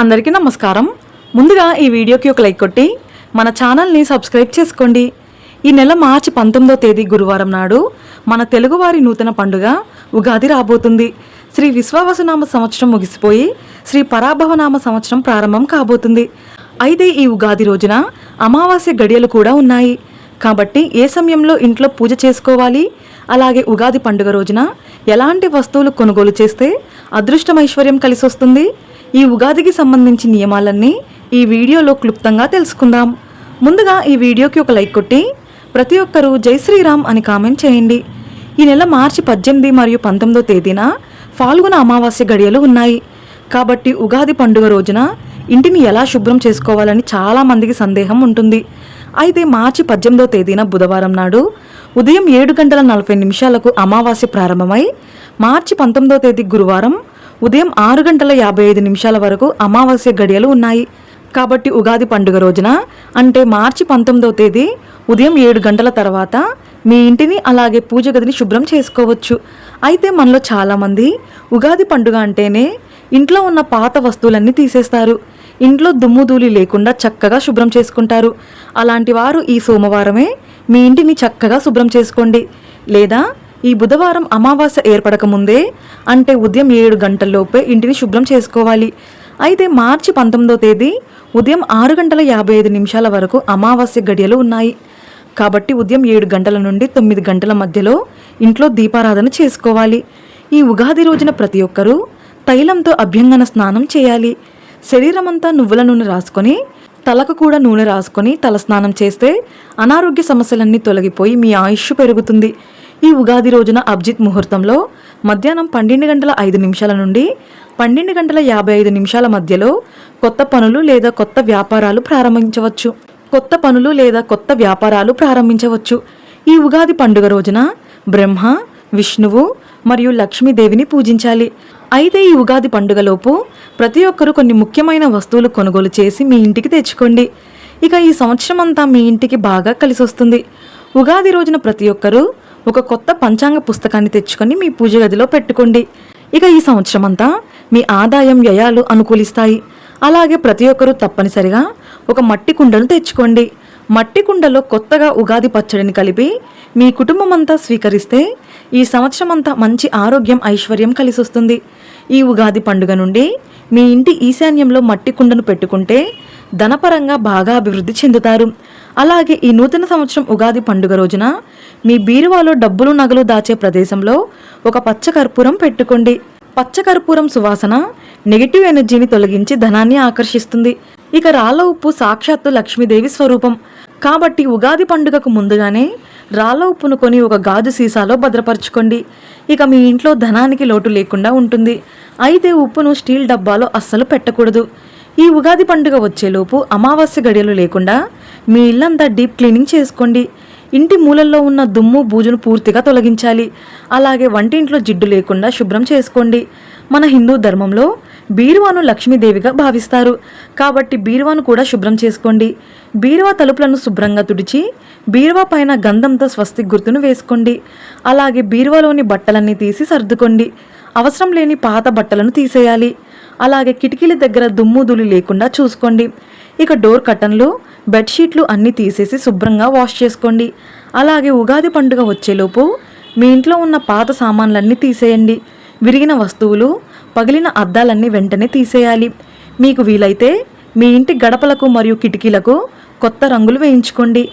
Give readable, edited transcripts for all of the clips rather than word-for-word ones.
అందరికీ నమస్కారం. ముందుగా ఈ వీడియోకి ఒక లైక్ కొట్టి మన ఛానల్ని సబ్స్క్రైబ్ చేసుకోండి. ఈ నెల మార్చి 19వ తేదీ గురువారం నాడు మన తెలుగువారి నూతన పండుగ ఉగాది రాబోతుంది. శ్రీ విశ్వావసునామ సంవత్సరం ముగిసిపోయి శ్రీ పరాభవనామ సంవత్సరం ప్రారంభం కాబోతుంది. అయితే ఈ ఉగాది రోజున అమావాస్య గడియలు కూడా ఉన్నాయి. కాబట్టి ఏ సమయంలో ఇంట్లో పూజ చేసుకోవాలి, అలాగే ఉగాది పండుగ రోజున ఎలాంటి వస్తువులు కొనుగోలు చేస్తే అదృష్టం ఐశ్వర్యం కలిసి వస్తుంది, ఈ ఉగాదికి సంబంధించి నియమాలన్నీ ఈ వీడియోలో క్లుప్తంగా తెలుసుకుందాం. ముందుగా ఈ వీడియోకి ఒక లైక్ కొట్టి ప్రతి ఒక్కరూ జై శ్రీరామ్ అని కామెంట్ చేయండి. ఈ నెల మార్చి 18 మరియు 19వ తేదీన ఫాల్గుణ అమావాస్య గడియలు ఉన్నాయి. కాబట్టి ఉగాది పండుగ రోజున ఇంటిని ఎలా శుభ్రం చేసుకోవాలని చాలామందికి సందేహం ఉంటుంది. అయితే మార్చి 18వ తేదీన బుధవారం నాడు ఉదయం 7:40 అమావాస్య ప్రారంభమై మార్చి 19వ తేదీ గురువారం ఉదయం 6:55 వరకు అమావాస్య గడియలు ఉన్నాయి. కాబట్టి ఉగాది పండుగ రోజున అంటే మార్చి 19వ తేదీ ఉదయం 7 గంటల తర్వాత మీ ఇంటిని అలాగే పూజ గదిని శుభ్రం చేసుకోవచ్చు. అయితే మనలో చాలామంది ఉగాది పండుగ అంటేనే ఇంట్లో ఉన్న పాత వస్తువులన్నీ తీసేస్తారు. ఇంట్లో దుమ్ము ధూళి లేకుండా చక్కగా శుభ్రం చేసుకుంటారు. అలాంటి వారు ఈ సోమవారమే మీ ఇంటిని చక్కగా శుభ్రం చేసుకోండి. లేదా ఈ బుధవారం అమావాస్య ఏర్పడక ముందే అంటే ఉదయం 7 గంటల్లోపే ఇంటిని శుభ్రం చేసుకోవాలి. అయితే మార్చి 19వ తేదీ ఉదయం 6:55 వరకు అమావాస్య గడియలు ఉన్నాయి. కాబట్టి ఉదయం 7 గంటల నుండి 9 గంటల మధ్యలో ఇంట్లో దీపారాధన చేసుకోవాలి. ఈ ఉగాది రోజున ప్రతి ఒక్కరూ తైలంతో అభ్యంగన స్నానం చేయాలి. శరీరమంతా నువ్వుల నూనె రాసుకొని తలకు కూడా నూనె రాసుకొని తలస్నానం చేస్తే అనారోగ్య సమస్యలన్నీ తొలగిపోయి మీ ఆయుష్ పెరుగుతుంది. ఈ ఉగాది రోజున అభిజిత్ ముహూర్తంలో మధ్యాహ్నం 12:05 నుండి 12:55 మధ్యలో కొత్త పనులు లేదా కొత్త వ్యాపారాలు ప్రారంభించవచ్చు. ఈ ఉగాది పండుగ రోజున బ్రహ్మ, విష్ణువు మరియు లక్ష్మీదేవిని పూజించాలి. అయితే ఈ ఉగాది పండుగలోపు ప్రతి ఒక్కరూ కొన్ని ముఖ్యమైన వస్తువులు కొనుగోలు చేసి మీ ఇంటికి తెచ్చుకోండి. ఇక ఈ సంవత్సరం అంతా మీ ఇంటికి బాగా కలిసి వస్తుంది. ఉగాది రోజున ప్రతి ఒక్కరూ ఒక కొత్త పంచాంగ పుస్తకాన్ని తెచ్చుకొని మీ పూజ గదిలో పెట్టుకోండి. ఇక ఈ సంవత్సరం అంతా మీ ఆదాయం వ్యయాలు అనుకూలిస్తాయి. అలాగే ప్రతి ఒక్కరూ తప్పనిసరిగా ఒక మట్టి కుండను తెచ్చుకోండి. మట్టి కుండలో కొత్తగా ఉగాది పచ్చడిని కలిపి మీ కుటుంబం అంతా స్వీకరిస్తే ఈ సంవత్సరం అంతా మంచి ఆరోగ్యం ఐశ్వర్యం కలిసి వస్తుంది. ఈ ఉగాది పండుగ నుండి మీ ఇంటి ఈశాన్యంలో మట్టి కుండను పెట్టుకుంటే ధనపరంగా బాగా అభివృద్ధి చెందుతారు. అలాగే ఈ నూతన సంవత్సరం ఉగాది పండుగ రోజున మీ బీరువాలో డబ్బులు నగలు దాచే ప్రదేశంలో ఒక పచ్చ కర్పూరం పెట్టుకోండి. పచ్చ కర్పూరం సువాసన నెగిటివ్ ఎనర్జీని తొలగించి ధనాన్ని ఆకర్షిస్తుంది. ఇక రాళ్ళ ఉప్పు సాక్షాత్తు లక్ష్మీదేవి స్వరూపం. కాబట్టి ఉగాది పండుగకు ముందుగానే రాళ్ళ ఉప్పును కొని ఒక గాజు సీసాలో భద్రపరచుకోండి. ఇక మీ ఇంట్లో ధనానికి లోటు లేకుండా ఉంటుంది. అయితే ఉప్పును స్టీల్ డబ్బాలో అస్సలు పెట్టకూడదు. ఈ ఉగాది పండుగ వచ్చేలోపు అమావాస్య గడియలు లేకుండా మీ ఇల్లంతా డీప్ క్లీనింగ్ చేసుకోండి. ఇంటి మూలల్లో ఉన్న దుమ్ము బూజును పూర్తిగా తొలగించాలి. అలాగే వంటింట్లో జిడ్డు లేకుండా శుభ్రం చేసుకోండి. మన హిందూ ధర్మంలో బీరువాను లక్ష్మీదేవిగా భావిస్తారు. కాబట్టి బీరువాను కూడా శుభ్రం చేసుకోండి. బీరువా తలుపులను శుభ్రంగా తుడిచి బీరువా పైన గంధంతో స్వస్తిక్ గుర్తును వేసుకోండి. అలాగే బీరువాలోని బట్టలన్నీ తీసి సర్దుకోండి. అవసరం లేని పాత బట్టలను తీసేయాలి. అలాగే కిటికీల దగ్గర దుమ్ము ధూళి లేకుండా చూసుకోండి. ఇక డోర్ కర్టన్లు, బెడ్షీట్లు అన్నీ తీసేసి శుభ్రంగా వాష్ చేసుకోండి. అలాగే ఉగాది పండుగ వచ్చేలోపు మీ ఇంట్లో ఉన్న పాత సామాన్లన్నీ తీసేయండి. విరిగిన వస్తువులు, పగిలిన అద్దాలన్నీ వెంటనే తీసేయాలి. మీకు వీలైతే మీ ఇంటి గడపలకు మరియు కిటికీలకు కొత్త రంగులు వేయించుకోండి.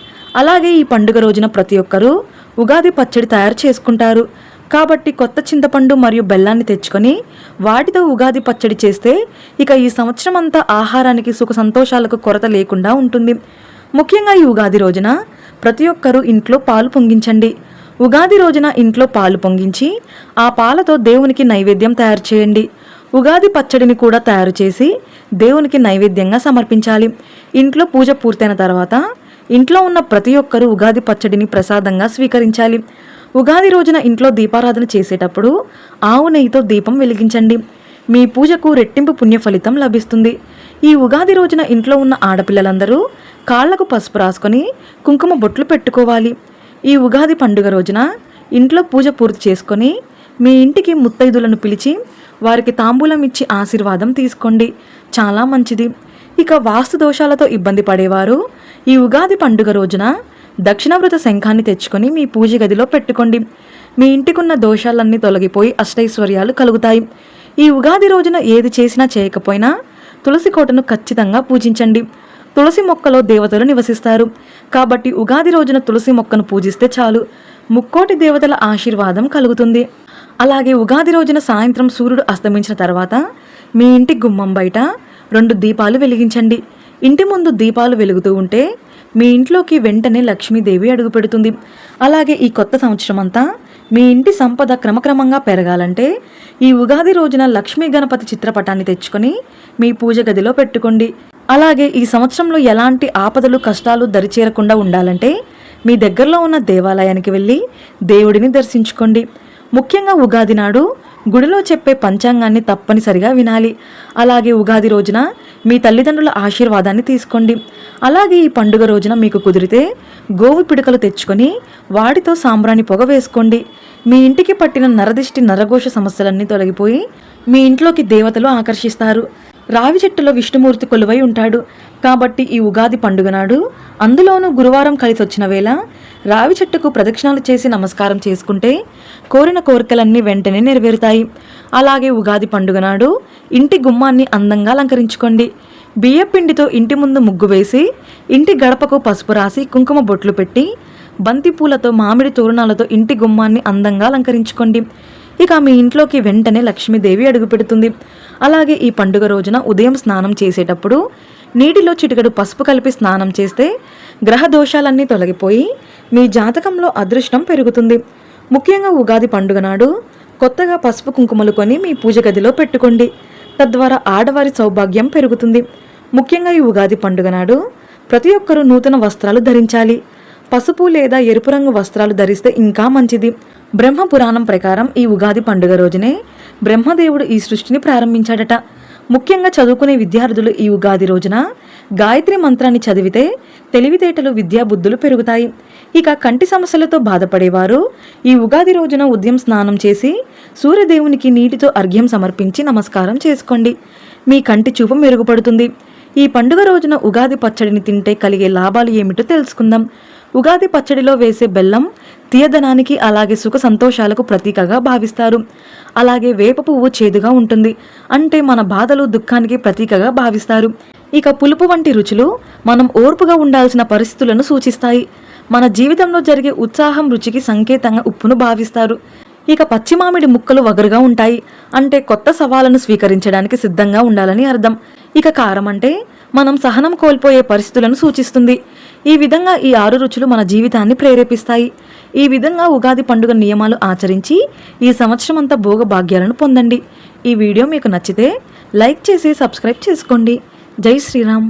అలాగే ఈ పండుగ రోజున ప్రతి ఒక్కరూ ఉగాది పచ్చడి తయారు చేసుకుంటారు. కాబట్టి కొత్త చింతపండు మరియు బెల్లాన్ని తెచ్చుకొని వాటితో ఉగాది పచ్చడి చేస్తే ఇక ఈ సంవత్సరం అంతా ఆహారానికి సుఖ సంతోషాలకు కొరత లేకుండా ఉంటుంది. ముఖ్యంగా ఈ ఉగాది రోజున ప్రతి ఒక్కరూ ఇంట్లో పాలు పొంగించండి. ఉగాది రోజున ఇంట్లో పాలు పొంగించి ఆ పాలతో దేవునికి నైవేద్యం తయారు చేయండి. ఉగాది పచ్చడిని కూడా తయారు చేసి దేవునికి నైవేద్యంగా సమర్పించాలి. ఇంట్లో పూజ పూర్తయిన తర్వాత ఇంట్లో ఉన్న ప్రతి ఒక్కరూ ఉగాది పచ్చడిని ప్రసాదంగా స్వీకరించాలి. ఉగాది రోజున ఇంట్లో దీపారాధన చేసేటప్పుడు ఆవు నెయ్యితో దీపం వెలిగించండి. మీ పూజకు రెట్టింపు పుణ్య ఫలితం లభిస్తుంది. ఈ ఉగాది రోజున ఇంట్లో ఉన్న ఆడపిల్లలందరూ కాళ్లకు పసుపు రాసుకొని కుంకుమ బొట్లు పెట్టుకోవాలి. ఈ ఉగాది పండుగ రోజున ఇంట్లో పూజ పూర్తి చేసుకొని మీ ఇంటికి ముత్తైదులను పిలిచి వారికి తాంబూలం ఇచ్చి ఆశీర్వాదం తీసుకోండి. చాలా మంచిది. ఇక వాస్తు దోషాలతో ఇబ్బంది పడేవారు ఈ ఉగాది పండుగ రోజున దక్షిణావృత శంఖాన్ని తెచ్చుకొని మీ పూజ గదిలో పెట్టుకోండి. మీ ఇంటికున్న దోషాలన్నీ తొలగిపోయి అష్టైశ్వర్యాలు కలుగుతాయి. ఈ ఉగాది రోజున ఏది చేసినా చేయకపోయినా తులసి కోటను ఖచ్చితంగా పూజించండి. తులసి మొక్కలో దేవతలు నివసిస్తారు కాబట్టి ఉగాది రోజున తులసి మొక్కను పూజిస్తే చాలు, ముక్కోటి దేవతల ఆశీర్వాదం కలుగుతుంది. అలాగే ఉగాది రోజున సాయంత్రం సూర్యుడు అస్తమించిన తర్వాత మీ ఇంటి గుమ్మం బయట 2 దీపాలు వెలిగించండి. ఇంటి ముందు దీపాలు వెలుగుతూ ఉంటే మీ ఇంట్లోకి వెంటనే లక్ష్మీదేవి అడుగుపెడుతుంది. అలాగే ఈ కొత్త సంవత్సరం అంతా మీ ఇంటి సంపద క్రమక్రమంగా పెరగాలంటే ఈ ఉగాది రోజున లక్ష్మీ గణపతి చిత్రపటాన్ని తెచ్చుకొని మీ పూజ గదిలో పెట్టుకోండి. అలాగే ఈ సంవత్సరంలో ఎలాంటి ఆపదలు కష్టాలు దరిచేరకుండా ఉండాలంటే మీ దగ్గరలో ఉన్న దేవాలయానికి వెళ్ళి దేవుడిని దర్శించుకోండి. ముఖ్యంగా ఉగాది నాడు గుడిలో చెప్పే పంచాంగాన్ని తప్పనిసరిగా వినాలి. అలాగే ఉగాది రోజున మీ తల్లిదండ్రుల ఆశీర్వాదాన్ని తీసుకోండి. అలాగే ఈ పండుగ రోజున మీకు కుదిరితే గోవు పిడకలు తెచ్చుకొని వాటితో సాంబ్రాణి పొగ వేసుకోండి. మీ ఇంటికి పట్టిన నరదిష్టి నరఘోష సమస్యలన్నీ తొలగిపోయి మీ ఇంట్లోకి దేవతలు ఆకర్షిస్తారు. రావి చెట్టులో విష్ణుమూర్తి కొలువై ఉంటాడు కాబట్టి ఈ ఉగాది పండుగ నాడు, అందులోనూ గురువారం కలిసి వచ్చిన వేళ రావి చెట్టుకు ప్రదక్షిణాలు చేసి నమస్కారం చేసుకుంటే కోరిన కోరికలన్నీ వెంటనే నెరవేరుతాయి. అలాగే ఉగాది పండుగ నాడు ఇంటి గుమ్మాన్ని అందంగా అలంకరించుకోండి. బియ్యపిండితో ఇంటి ముందు ముగ్గు వేసి ఇంటి గడపకు పసుపు రాసి కుంకుమ బొట్లు పెట్టి బంతి పూలతో మామిడి తోరణాలతో ఇంటి గుమ్మాన్ని అందంగా అలంకరించుకోండి. ఇక మీ ఇంట్లోకి వెంటనే లక్ష్మీదేవి అడుగుపెడుతుంది. అలాగే ఈ పండుగ రోజున ఉదయం స్నానం చేసేటప్పుడు నీటిలో చిటికెడు పసుపు కలిపి స్నానం చేస్తే గ్రహ దోషాలన్నీ తొలగిపోయి మీ జాతకంలో అదృష్టం పెరుగుతుంది. ముఖ్యంగా ఉగాది పండుగ నాడు కొత్తగా పసుపు కుంకుమలు కొని మీ పూజ గదిలో పెట్టుకోండి. తద్వారా ఆడవారి సౌభాగ్యం పెరుగుతుంది. ముఖ్యంగా ఈ ఉగాది పండుగ నాడు ప్రతి ఒక్కరూ నూతన వస్త్రాలు ధరించాలి. పసుపు లేదా ఎరుపు రంగు వస్త్రాలు ధరిస్తే ఇంకా మంచిది. బ్రహ్మ పురాణం ప్రకారం ఈ ఉగాది పండుగ రోజునే బ్రహ్మదేవుడు ఈ సృష్టిని ప్రారంభించాడట. ముఖ్యంగా చదువుకునే విద్యార్థులు ఈ ఉగాది రోజున గాయత్రి మంత్రాన్ని చదివితే తెలివితేటలు విద్యాబుద్ధులు పెరుగుతాయి. ఇక కంటి సమస్యలతో బాధపడేవారు ఈ ఉగాది రోజున ఉదయం స్నానం చేసి సూర్యదేవునికి నీటితో అర్ఘ్యం సమర్పించి నమస్కారం చేసుకోండి. మీ కంటి చూపు మెరుగుపడుతుంది. ఈ పండుగ రోజున ఉగాది పచ్చడిని తింటే కలిగే లాభాలు ఏమిటో తెలుసుకుందాం. ఉగాది పచ్చడిలో వేసే బెల్లం తీయదనానికి అలాగే సుఖ సంతోషాలకు ప్రతీకగా భావిస్తారు. అలాగే వేప పువ్వు చేదుగా ఉంటుంది, అంటే మన బాధలు దుఃఖానికి ప్రతీకగా భావిస్తారు. ఇక పులుపు వంటి రుచులు మనం ఓర్పుగా ఉండాల్సిన పరిస్థితులను సూచిస్తాయి. మన జీవితంలో జరిగే ఉత్సాహం రుచికి సంకేతంగా ఉప్పును భావిస్తారు. ఇక పచ్చి మామిడి ముక్కలు వగరుగా ఉంటాయి, అంటే కొత్త సవాళ్లను స్వీకరించడానికి సిద్ధంగా ఉండాలని అర్థం. ఇక కారం అంటే మనం సహనం కోల్పోయే పరిస్థితులను సూచిస్తుంది. ఈ విధంగా ఈ 6 రుచులు మన జీవితాన్ని ప్రేరేపిస్తాయి. ఈ విధంగా ఉగాది పండుగ నియమాలు ఆచరించి ఈ సంవత్సరం అంతా భోగ భాగ్యాలను పొందండి. ఈ వీడియో మీకు నచ్చితే లైక్ చేసి సబ్స్క్రైబ్ చేసుకోండి. జై శ్రీరామ్.